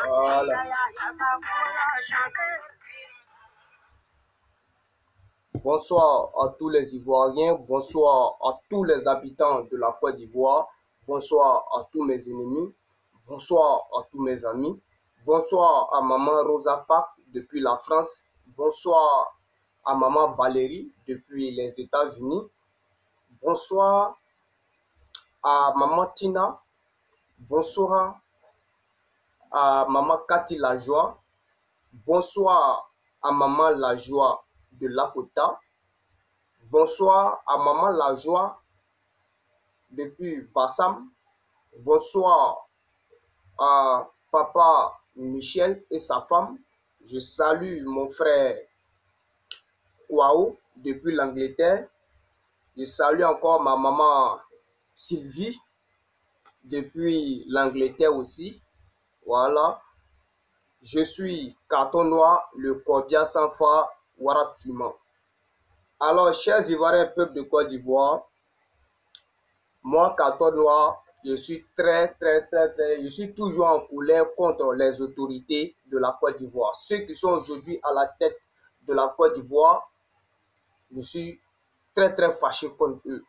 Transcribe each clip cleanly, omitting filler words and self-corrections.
Voilà. Bonsoir à tous les Ivoiriens, bonsoir à tous les habitants de la Côte d'Ivoire, bonsoir à tous mes ennemis, bonsoir à tous mes amis, bonsoir à maman Rosa Park depuis la France, bonsoir à maman Valérie depuis les États-Unis, bonsoir à maman Tina, bonsoir à maman Cathy Lajoie, bonsoir à maman Lajoie de Lakota, bonsoir à maman Lajoie depuis Bassam, bonsoir à papa Michel et sa femme, je salue mon frère Kwao depuis l'Angleterre, je salue encore ma maman Sylvie depuis l'Angleterre aussi, voilà. Je suis Carton Noir, le Cordia sans phare, Warafima. Alors, chers Ivoiriens, peuple de Côte d'Ivoire, moi, Carton Noir, je suis je suis toujours en colère contre les autorités de la Côte d'Ivoire. Ceux qui sont aujourd'hui à la tête de la Côte d'Ivoire, je suis très fâché contre eux.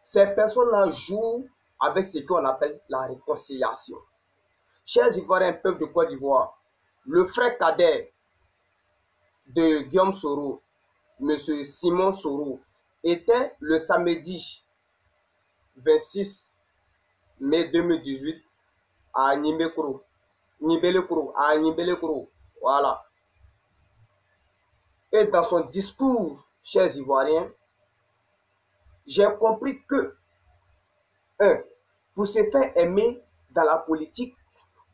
Ces personnes-là jouent avec ce qu'on appelle la réconciliation. Chers Ivoiriens, peuple de Côte d'Ivoire, le frère cadet de Guillaume Soro, M. Simon Soro, était le samedi 26 mai 2018 à Nibelekro, voilà. Et dans son discours, chers Ivoiriens, j'ai compris que, pour se faire aimer dans la politique,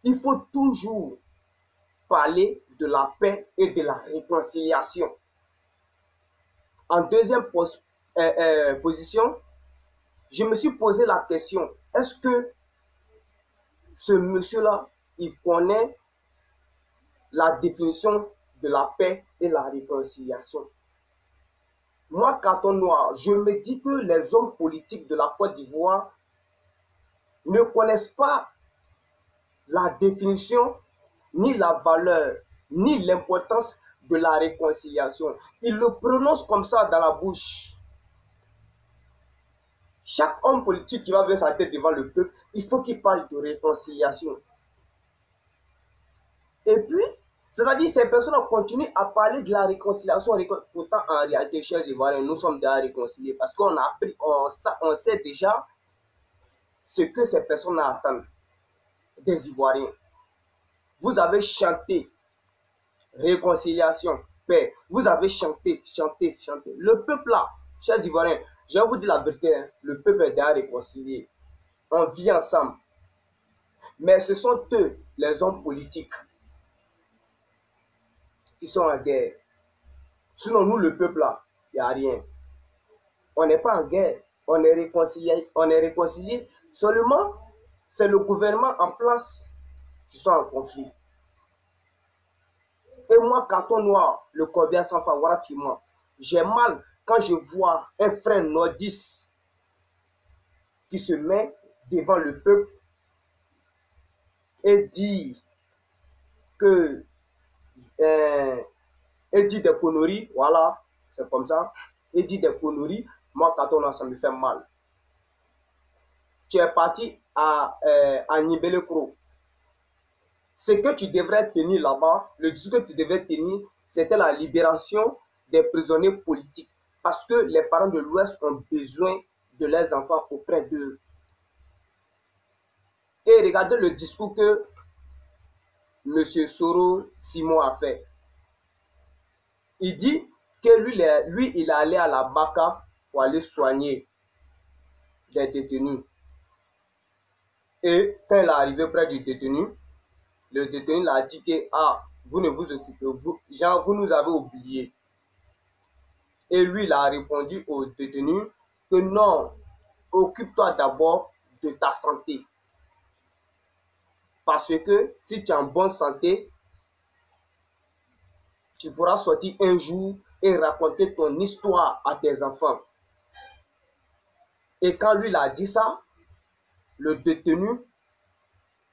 il faut toujours parler de la paix et de la réconciliation. En deuxième position, je me suis posé la question, est-ce que ce monsieur-là, il connaît la définition de la paix et la réconciliation? Moi, Carton Noir, je me dis que les hommes politiques de la Côte d'Ivoire ne connaissent pas la définition, ni la valeur, ni l'importance de la réconciliation. Ils le prononcent comme ça dans la bouche. Chaque homme politique qui va vers sa tête devant le peuple, il faut qu'il parle de réconciliation. Et puis, c'est-à-dire ces personnes continuent à parler de la réconciliation. Pourtant, en réalité, chers Ivoiriens, nous sommes déjà réconciliés parce qu'on a appris, on sait déjà ce que ces personnes attendent des Ivoiriens. Vous avez chanté réconciliation, paix. Vous avez chanté. Le peuple là, chers Ivoiriens, je vais vous dire la vérité, hein, le peuple est déjà réconcilié. On vit ensemble. Mais ce sont eux, les hommes politiques, qui sont en guerre. Sinon, nous, le peuple là, il n'y a rien. On n'est pas en guerre. On est réconcilié. Seulement, c'est le gouvernement en place qui sont en conflit. Et moi, Carton Noir, le Cordia sans phare, Warafima, j'ai mal quand je vois un frère nordiste qui se met devant le peuple et dit que et dit des conneries, voilà, c'est comme ça, et dit des conneries, moi, Carton Noir, ça me fait mal. Tu es parti à Nibelekro. Ce que tu devrais tenir là-bas, le discours que tu devais tenir, c'était la libération des prisonniers politiques. parce que les parents de l'Ouest ont besoin de leurs enfants auprès d'eux. Et regardez le discours que M. Soro Simon a fait. Il dit que lui, il est allé à la Baka pour aller soigner des détenus. Et quand il est arrivé près du détenu, le détenu l'a dit que ah, vous ne vous occupez, vous nous avez oubliés. Et lui, il a répondu au détenu que non, occupe-toi d'abord de ta santé. Parce que si tu es en bonne santé, tu pourras sortir un jour et raconter ton histoire à tes enfants. Et quand lui, il a dit ça, le détenu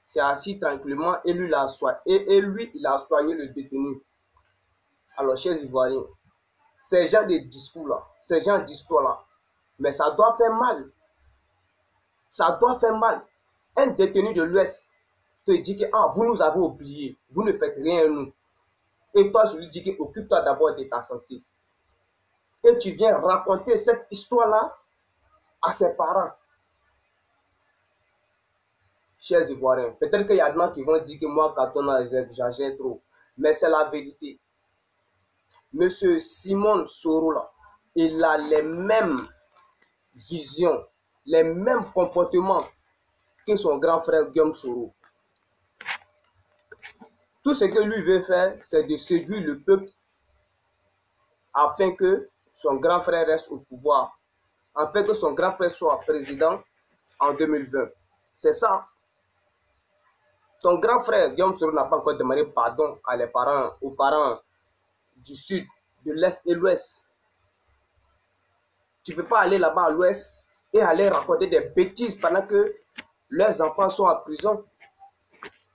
s'est assis tranquillement et lui, il a soigné le détenu. Alors, chers Ivoiriens, ces gens de discours-là, ces gens d'histoire-là, mais ça doit faire mal. Ça doit faire mal. Un détenu de l'Ouest te dit que ah, vous nous avez oubliés, vous ne faites rien à nous. Et toi, je lui dis que occupe-toi d'abord de ta santé. Et tu viens raconter cette histoire-là à ses parents. Chers Ivoiriens, peut-être qu'il y a des gens qui vont dire que moi, Katona, j'agère trop. Mais c'est la vérité. Monsieur Simon Soro, là, il a les mêmes visions, les mêmes comportements que son grand frère Guillaume Soro. Tout ce que lui veut faire, c'est de séduire le peuple afin que son grand frère reste au pouvoir, afin que son grand frère soit président en 2020. C'est ça. Ton grand frère Guillaume Soro n'a pas encore demandé pardon aux parents du sud, de l'est et l'ouest. Tu ne peux pas aller là-bas à l'ouest et aller raconter des bêtises pendant que leurs enfants sont en prison.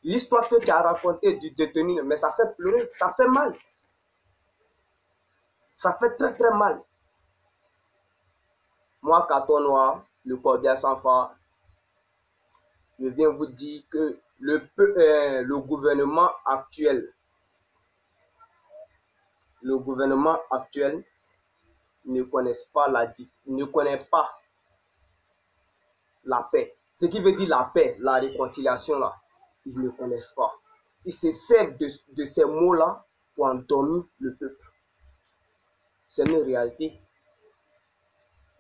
L'histoire que tu as racontée du détenu, mais ça fait pleurer, ça fait mal. Ça fait très très mal. Moi, Carton Noir, le cordial sans phare, je viens vous dire que le gouvernement actuel ne connaît pas la paix. Ce qui veut dire la paix, la réconciliation, là, ils ne connaissent pas. Ils se servent de ces mots-là pour endormir le peuple. C'est une réalité.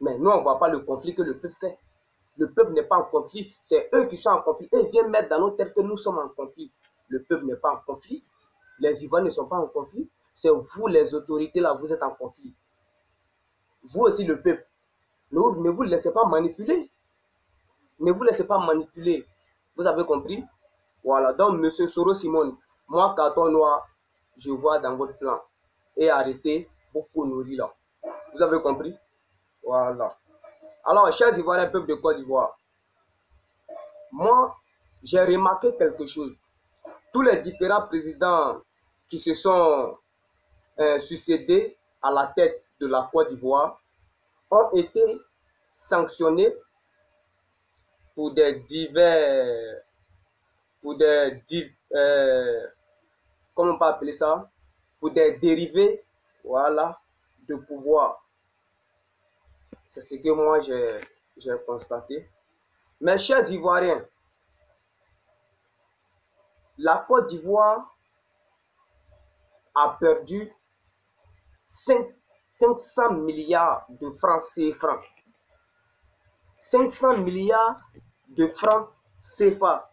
Mais nous, on ne voit pas le conflit que le peuple fait. Le peuple n'est pas en conflit. C'est eux qui sont en conflit. Ils viennent mettre dans nos têtes que nous sommes en conflit. Le peuple n'est pas en conflit. Les Ivoiriens ne sont pas en conflit. C'est vous, les autorités, là, vous êtes en conflit. Vous aussi, le peuple. Ne vous laissez pas manipuler. Ne vous laissez pas manipuler. Vous avez compris? Voilà. Donc, M. Soro Simon, moi, Carton Noir, je vois dans votre plan. Et arrêtez vos conneries là. Vous avez compris? Voilà. Alors, chers Ivoiriens, peuple de Côte d'Ivoire, moi, j'ai remarqué quelque chose. Tous les différents présidents qui se sont succédés à la tête de la Côte d'Ivoire ont été sanctionnés pour des comment on peut appeler ça, pour des dérivés, voilà, de pouvoir. C'est ce que moi j'ai constaté. Mes chers Ivoiriens, la Côte d'Ivoire a perdu 500 milliards de francs CFA. 500 milliards de francs CFA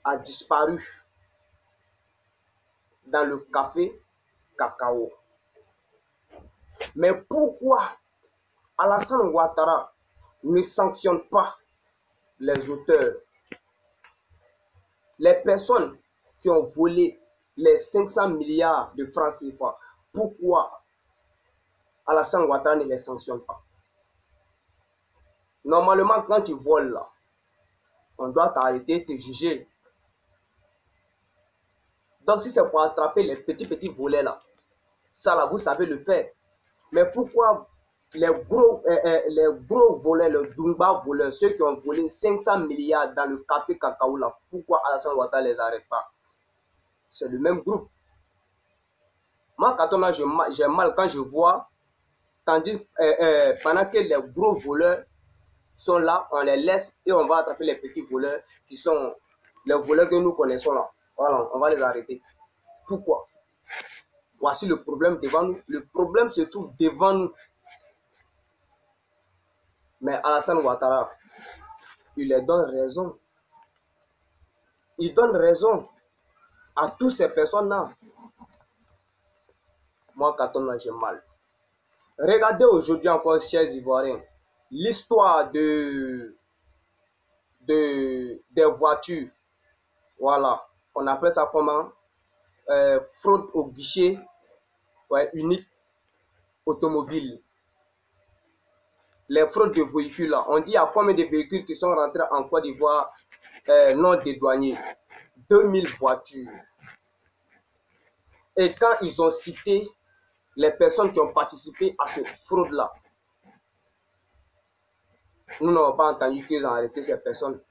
a disparu dans le café cacao. Mais pourquoi Alassane Ouattara ne sanctionne pas les auteurs, les personnes qui ont volé les 500 milliards de francs CFA? Pourquoi Alassane Ouattara ne les sanctionne pas? Normalement, quand tu voles là, on doit t'arrêter, te juger. Donc, si c'est pour attraper les petits volets là, ça là, vous savez le faire. Mais pourquoi les gros voleurs, les Dumba voleurs, ceux qui ont volé 500 milliards dans le café cacao là, pourquoi Alassane Ouattara ne les arrête pas? C'est le même groupe. Moi, quand j'ai mal quand je vois Tandis pendant que les gros voleurs sont là, on les laisse et on va attraper les petits voleurs qui sont les voleurs que nous connaissons là. Voilà, on va les arrêter. Pourquoi? Voici le problème devant nous. Le problème se trouve devant nous. Mais Alassane Ouattara, il leur donne raison. Il donne raison à toutes ces personnes-là. Moi, quand j'ai mal. Regardez aujourd'hui encore, chers Ivoiriens, l'histoire des voitures. Voilà, on appelle ça comment? Fraude au guichet unique automobile. Les fraudes de véhicules, là. On dit il y a combien de véhicules qui sont rentrés en Côte d'Ivoire non dédouanés? 2000 voitures. Et quand ils ont cité les personnes qui ont participé à cette fraude-là, nous n'avons pas entendu qu'ils ont arrêté ces personnes.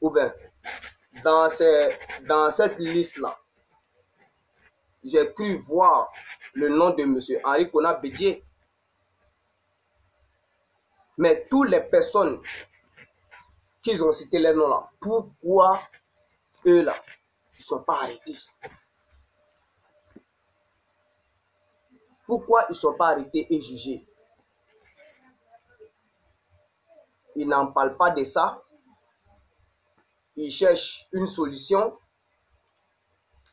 Ou bien, dans cette liste-là, j'ai cru voir le nom de M. Henri Konan Bédié. Mais toutes les personnes qui ont cité les noms-là, pourquoi eux-là, ils ne sont pas arrêtés? Pourquoi ils ne sont pas arrêtés et jugés? Ils n'en parlent pas de ça. Ils cherchent une solution.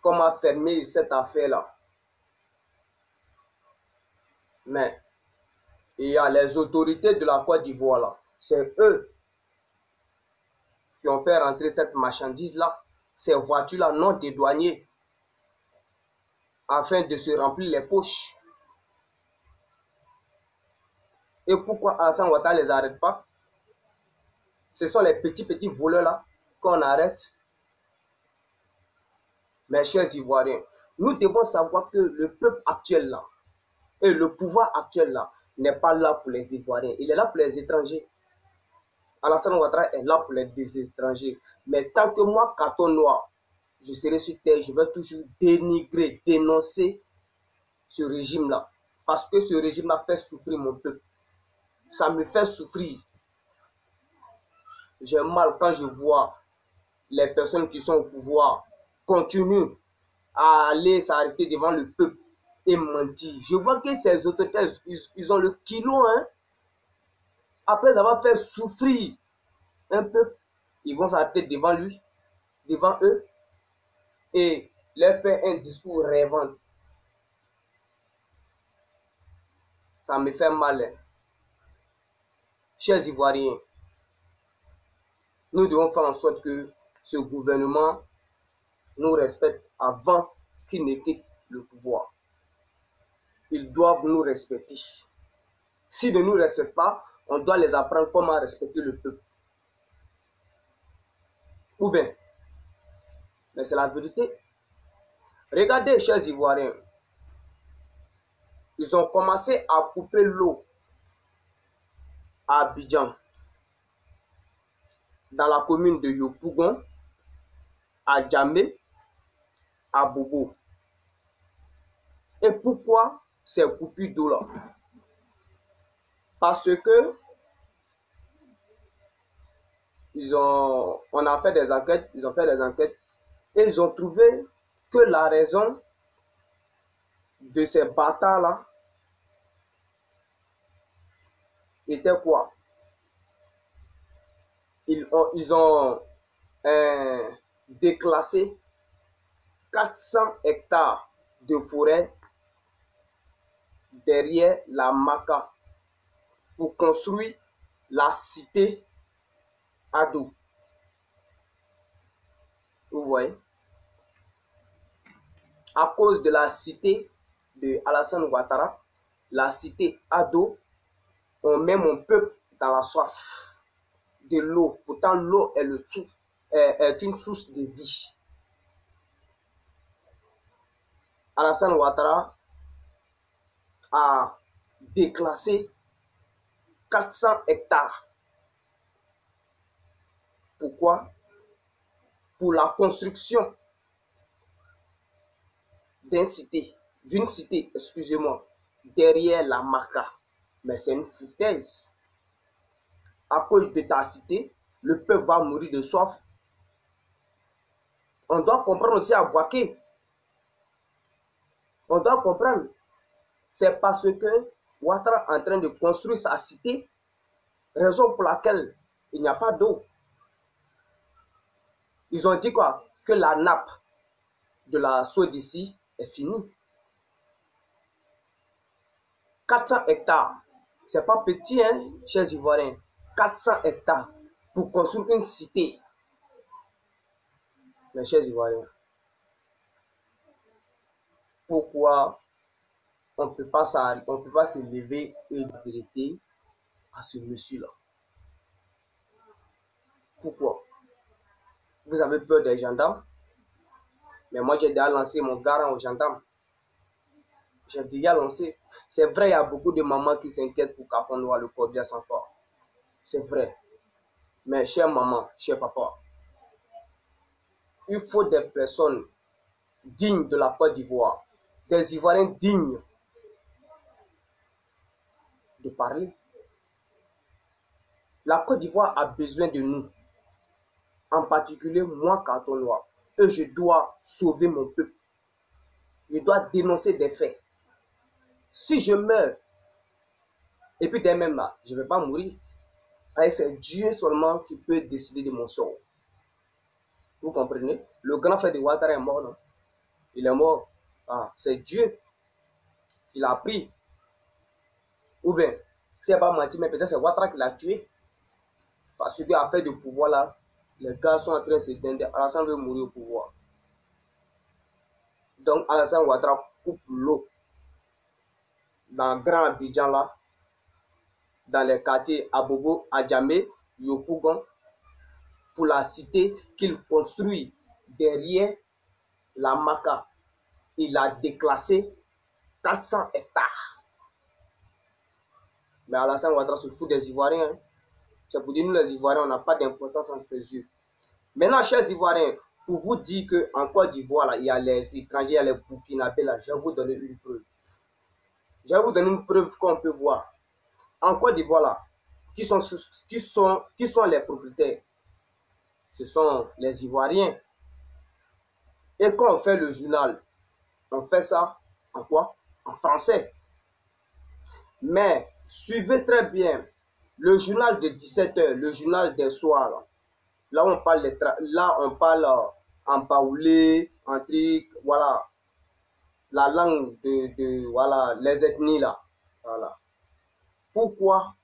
Comment fermer cette affaire-là? Mais il y a les autorités de la Côte d'Ivoire là. C'est eux qui ont fait rentrer cette marchandise-là, ces voitures-là non dédouanées, afin de se remplir les poches. Et pourquoi Alassane Ouattara ne les arrête pas? Ce sont les petits voleurs-là qu'on arrête. Mes chers Ivoiriens, nous devons savoir que le peuple actuel là, et le pouvoir actuel là, n'est pas là pour les Ivoiriens. Il est là pour les étrangers. Alassane Ouattara est là pour les étrangers. Mais tant que moi, carton noir, je serai sur terre, je vais toujours dénigrer, dénoncer ce régime-là. Parce que ce régime-là fait souffrir mon peuple. Ça me fait souffrir. J'ai mal quand je vois les personnes qui sont au pouvoir continuent à aller s'arrêter devant le peuple et mentir. Je vois que ces autorités, ils ont le kilo, hein. Après avoir fait souffrir un peuple, ils vont s'arrêter devant lui, devant eux, et leur faire un discours rêvant. Ça me fait mal, hein. Chers Ivoiriens, nous devons faire en sorte que ce gouvernement nous respecte avant qu'il ne quitte le pouvoir. Ils doivent nous respecter. S'ils ne nous respectent pas, on doit les apprendre comment respecter le peuple. Ou bien, mais c'est la vérité. Regardez, chers Ivoiriens, ils ont commencé à couper l'eau à Abidjan, dans la commune de Yopougon, à Djamé, à Bobo. Et pourquoi ces coupures d'eau là? Parce que on a fait des enquêtes, ils ont fait des enquêtes et ils ont trouvé que la raison de ces bâtards là était quoi? Ils ont déclassé 400 hectares de forêt derrière la Maca pour construire la cité Ado. Vous voyez? À cause de la cité de Alassane Ouattara, la cité Ado, on met mon peuple dans la soif de l'eau. Pourtant, l'eau est une source de vie. Alassane Ouattara a déclassé 400 hectares. Pourquoi? Pour la construction d'une cité, excusez-moi. derrière la maca. Mais c'est une foutaise. À cause de ta cité, le peuple va mourir de soif. On doit comprendre aussi à Boaké. On doit comprendre. C'est parce que Ouattara est en train de construire sa cité, raison pour laquelle il n'y a pas d'eau. Ils ont dit quoi? Que la nappe de la Sodécie est finie. 400 hectares. C'est pas petit, hein, chers Ivoiriens. 400 hectares pour construire une cité. Mes chers Ivoiriens, pourquoi on ne peut pas se lever et dire la vérité à ce monsieur-là? Pourquoi? Vous avez peur des gendarmes? Mais moi, j'ai déjà lancé mon garant aux gendarmes. J'ai déjà lancé. C'est vrai, il y a beaucoup de mamans qui s'inquiètent pour Capon Noir, le cordial sans fort. C'est vrai. Mais chère maman, cher papa, il faut des personnes dignes de la Côte d'Ivoire, des Ivoiriens dignes de parler. La Côte d'Ivoire a besoin de nous, en particulier moi, Capon Noir. Et je dois sauver mon peuple. Je dois dénoncer des faits. Si je meurs, et puis dès même là, je ne vais pas mourir. C'est Dieu seulement qui peut décider de mon sort. Vous comprenez? Le grand frère de Ouattara est mort, non? Il est mort. Ah, c'est Dieu qui l'a pris. Ou bien, c'est pas menti, mais peut-être c'est Ouattara qui l'a tué. Parce qu'à fait de pouvoir là, les gars sont en train de se dender. Alassane veut mourir au pouvoir. Donc Alassane Ouattara coupe l'eau dans le Grand Abidjan là, dans les quartiers Abobo, Adjamé, Yopougon, pour la cité qu'il construit derrière la Maca. Il a déclassé 400 hectares. Mais Alassane Ouattara se fout des Ivoiriens. Hein. C'est pour dire nous les Ivoiriens, on n'a pas d'importance en ses yeux. Maintenant, chers Ivoiriens, pour vous dire qu'en Côte d'Ivoire, il y a les étrangers, il y a les Burkinabés, là, je vais vous donner une preuve. Je vais vous donner une preuve qu'on peut voir. En Côte d'Ivoire, là, qui sont les propriétaires? Ce sont les Ivoiriens. Et quand on fait le journal, on fait ça en quoi? En français. Mais suivez très bien le journal de 17h, le journal des soirs. Là, on parle en baoulé, en truc, voilà. La langue voilà, les ethnies là. Voilà. Pourquoi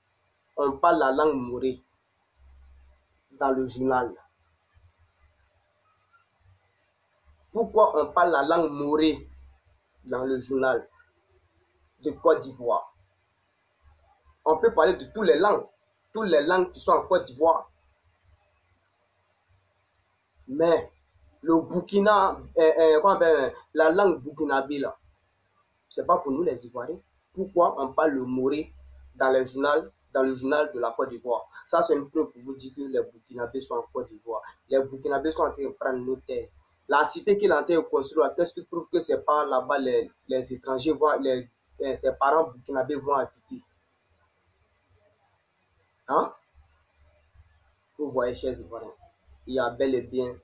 on parle la langue morée dans le journal? Pourquoi on parle la langue morée dans le journal de Côte d'Ivoire? On peut parler de toutes les langues qui sont en Côte d'Ivoire. Mais le Burkina, la langue burkinabé là, c'est pas pour nous les Ivoiriens. Pourquoi on parle le moré dans le journal de la Côte d'Ivoire? Ça, c'est une preuve pour vous dire que les Burkinabés sont en Côte d'Ivoire. Les Burkinabés sont en train de prendre nos terres. La cité qu'il est en train de construire, qu'est-ce qui prouve que c'est pas là-bas les étrangers vont, ses parents burkinabés vont habiter? Hein? Vous voyez, chers Ivoiriens, il y a bel et bien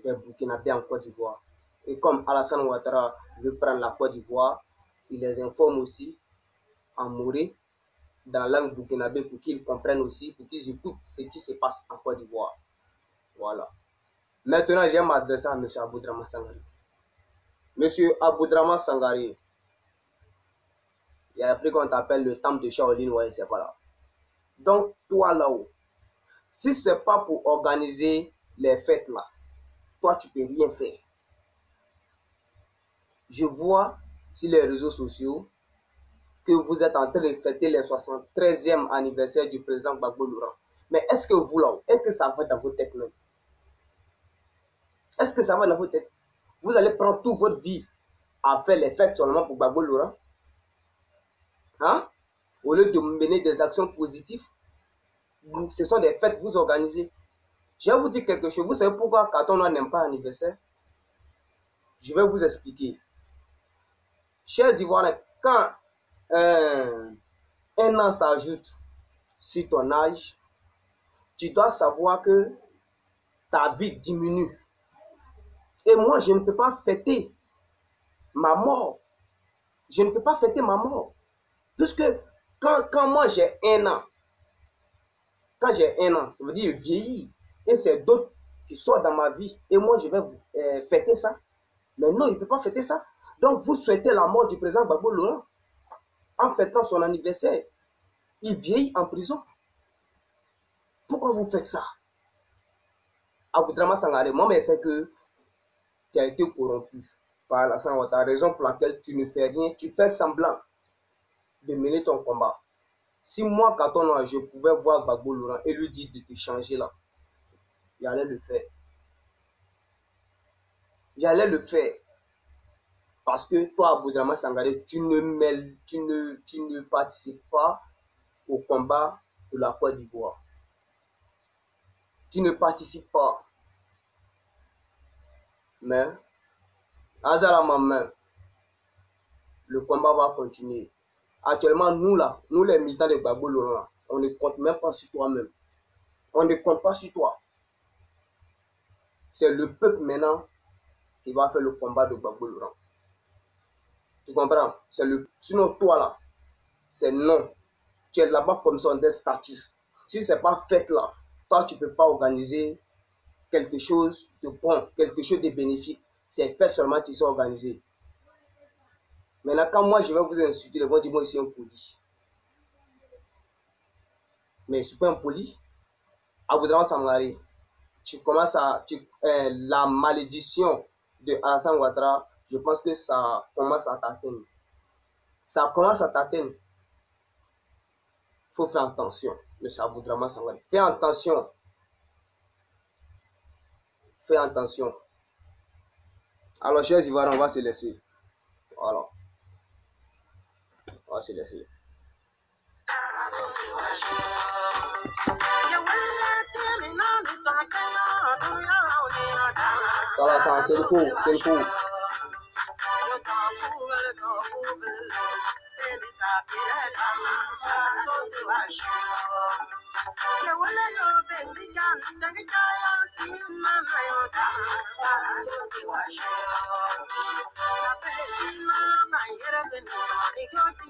des Burkinabés en Côte d'Ivoire. Et comme Alassane Ouattara veut prendre la Côte d'Ivoire, il les informe aussi en moré dans la langue burkinabé pour qu'ils comprennent aussi, pour qu'ils écoutent ce qui se passe en Côte d'Ivoire. Voilà. Maintenant, je vais m'adresser à M. Aboudraman Sangari. Monsieur Aboudraman Sangari, il y a appris qu'on t'appelle le temple de Shaolin, ouais, c'est pas là. Donc, toi là-haut, si c'est pas pour organiser les fêtes là, toi tu peux rien faire. Je vois sur les réseaux sociaux que vous êtes en train de fêter le 73e anniversaire du président Gbagbo Laurent. Mais est-ce que vous là, est-ce que ça va dans vos têtes même? Est-ce que ça va dans votre tête? Vous allez prendre toute votre vie à faire les fêtes seulement pour Gbagbo Laurent? Hein? Au lieu de mener des actions positives, ce sont des fêtes que vous organisez. Je vais vous dire quelque chose. Vous savez pourquoi Capon Noir n'aime pas l'anniversaire? Je vais vous expliquer. Chers Ivoiriens, quand un an s'ajoute sur ton âge, tu dois savoir que ta vie diminue. Et moi, je ne peux pas fêter ma mort. Je ne peux pas fêter ma mort. Puisque quand moi j'ai un an, quand j'ai un an, ça veut dire vieillir. Et c'est d'autres qui sortent dans ma vie. Et moi, je vais fêter ça. Mais non, il ne peut pas fêter ça. Donc, vous souhaitez la mort du président Gbagbo Laurent en fêtant son anniversaire. Il vieillit en prison. Pourquoi vous faites ça? Aboudrama Sangaré, moi, mais c'est que tu as été corrompu par Alassane Ouattara, raison pour laquelle tu ne fais rien. Tu fais semblant de mener ton combat. Si moi, quand je pouvais voir Gbagbo Laurent et lui dire de te changer là, j'allais le faire. J'allais le faire. Parce que toi, Aboudrama Sangaré, tu ne participes pas au combat de la Côte d'Ivoire. Tu ne participes pas. Mais, hasard à ma main, le combat va continuer. Actuellement, nous là, nous les militants de Gbagbo Laurent, on ne compte même pas sur toi-même. On ne compte pas sur toi. C'est le peuple maintenant qui va faire le combat de Gbagbo Laurent. Tu comprends? C'est le. Sinon, toi là, c'est non. Tu es là-bas comme ça, des statuts. Si ce n'est pas fait là, toi, tu ne peux pas organiser quelque chose de bon, quelque chose de bénéfique. C'est fait seulement tu sais organiser. Maintenant, quand moi je vais vous insulter, ils vont dire moi ici un poli. Mais je ne suis pas un poli. Aboudrama Sangaré, tu commences à. La malédiction de Alassane Ouattara, je pense que ça commence à t'atteindre. Ça commence à t'atteindre. Il faut faire attention, M. Aboudrama Sangaré. Fais attention. Fais attention. Alors, chers Ivoiriens, on va se laisser. Voilà. On va se laisser. Ça va, ça, c'est le coup, c'est le coup.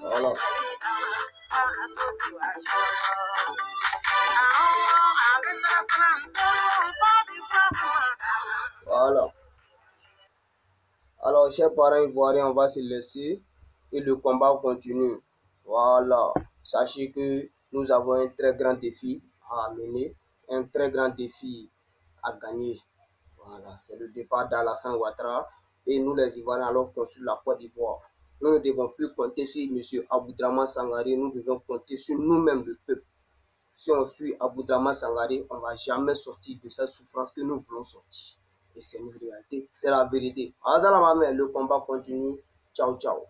Voilà. Voilà. Alors, chers parents ivoiriens, on va se laisser et le combat continue. Voilà. Sachez que nous avons un très grand défi à mener, un très grand défi à gagner. Voilà, c'est le départ d'Alassane Ouattara et nous les Ivoiriens allons construire la Côte d'Ivoire. Nous ne devons plus compter sur M. Aboudrama Sangaré, nous devons compter sur nous-mêmes le peuple. Si on suit Aboudrama Sangaré, on ne va jamais sortir de cette souffrance que nous voulons sortir. Et c'est une réalité, c'est la vérité. Le combat continue. Ciao, ciao.